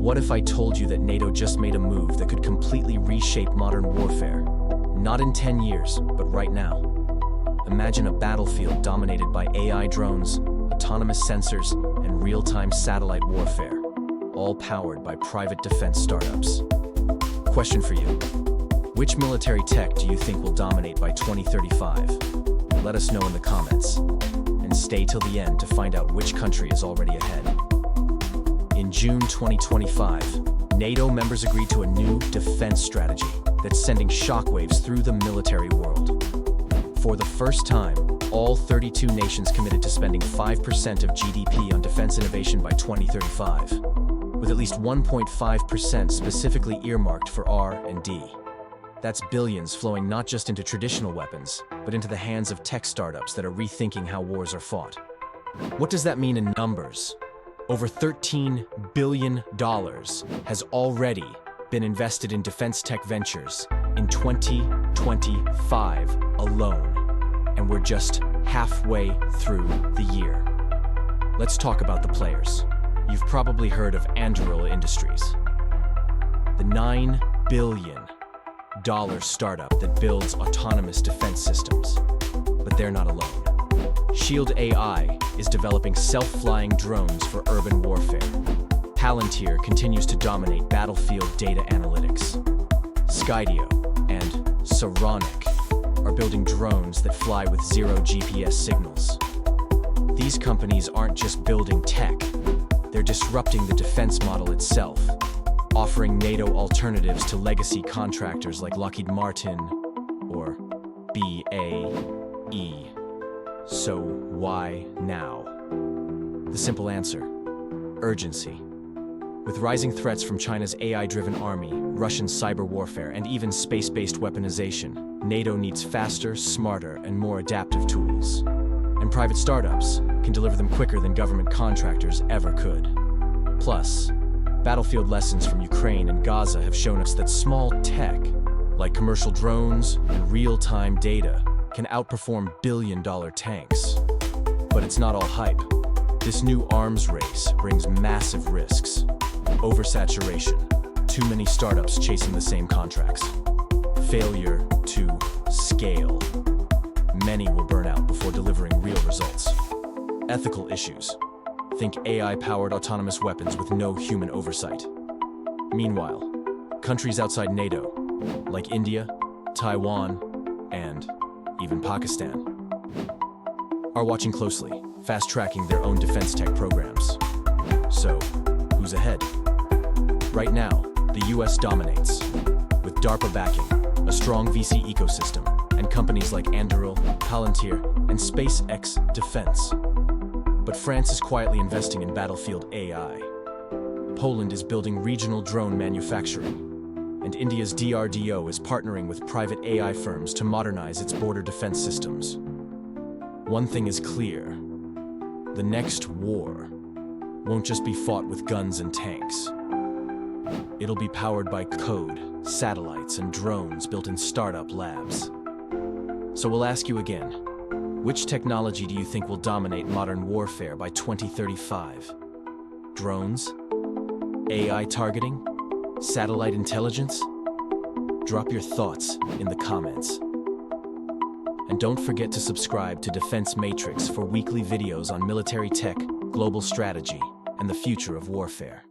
What if I told you that NATO just made a move that could completely reshape modern warfare? Not in 10 years, but right now. Imagine a battlefield dominated by AI drones, autonomous sensors, and real-time satellite warfare, all powered by private defense startups. Question for you. Which military tech do you think will dominate by 2035? Let us know in the comments. And stay till the end to find out which country is already ahead. In June 2025, NATO members agreed to a new defense strategy that's sending shockwaves through the military world. For the first time, all 32 nations committed to spending 5% of GDP on defense innovation by 2035, with at least 1.5% specifically earmarked for R&D. That's billions flowing not just into traditional weapons, but into the hands of tech startups that are rethinking how wars are fought. What does that mean in numbers? Over $13 billion has already been invested in defense tech ventures in 2025 alone, and we're just halfway through the year. Let's talk about the players. You've probably heard of Anduril Industries, the $9 billion startup that builds autonomous defense systems. But they're not alone. Shield AI is developing self-flying drones for urban warfare. Palantir continues to dominate battlefield data analytics. Skydio and Saronic are building drones that fly with zero GPS signals. These companies aren't just building tech, they're disrupting the defense model itself, offering NATO alternatives to legacy contractors like Lockheed Martin or BAE. So why now? The simple answer: urgency. With rising threats from China's AI-driven army, Russian cyber warfare, and even space-based weaponization, NATO needs faster, smarter, and more adaptive tools. And private startups can deliver them quicker than government contractors ever could. Plus, battlefield lessons from Ukraine and Gaza have shown us that small tech, like commercial drones and real-time data, can outperform billion-dollar tanks. But it's not all hype. This new arms race brings massive risks. Oversaturation, too many startups chasing the same contracts. Failure to scale. Many will burn out before delivering real results. Ethical issues. Think AI-powered autonomous weapons with no human oversight. Meanwhile, countries outside NATO, like India, Taiwan, and even Pakistan, are watching closely, fast-tracking their own defense tech programs. So, who's ahead? Right now, the US dominates, with DARPA backing, a strong VC ecosystem, and companies like Anduril, Palantir, and SpaceX Defense. But France is quietly investing in battlefield AI. Poland is building regional drone manufacturing, and India's DRDO is partnering with private AI firms to modernize its border defense systems. One thing is clear: the next war won't just be fought with guns and tanks. It'll be powered by code, satellites, and drones built in startup labs. So we'll ask you again, which technology do you think will dominate modern warfare by 2035? Drones? AI targeting? Satellite intelligence? Drop your thoughts in the comments. And don't forget to subscribe to Defense Matrix for weekly videos on military tech, global strategy, and the future of warfare.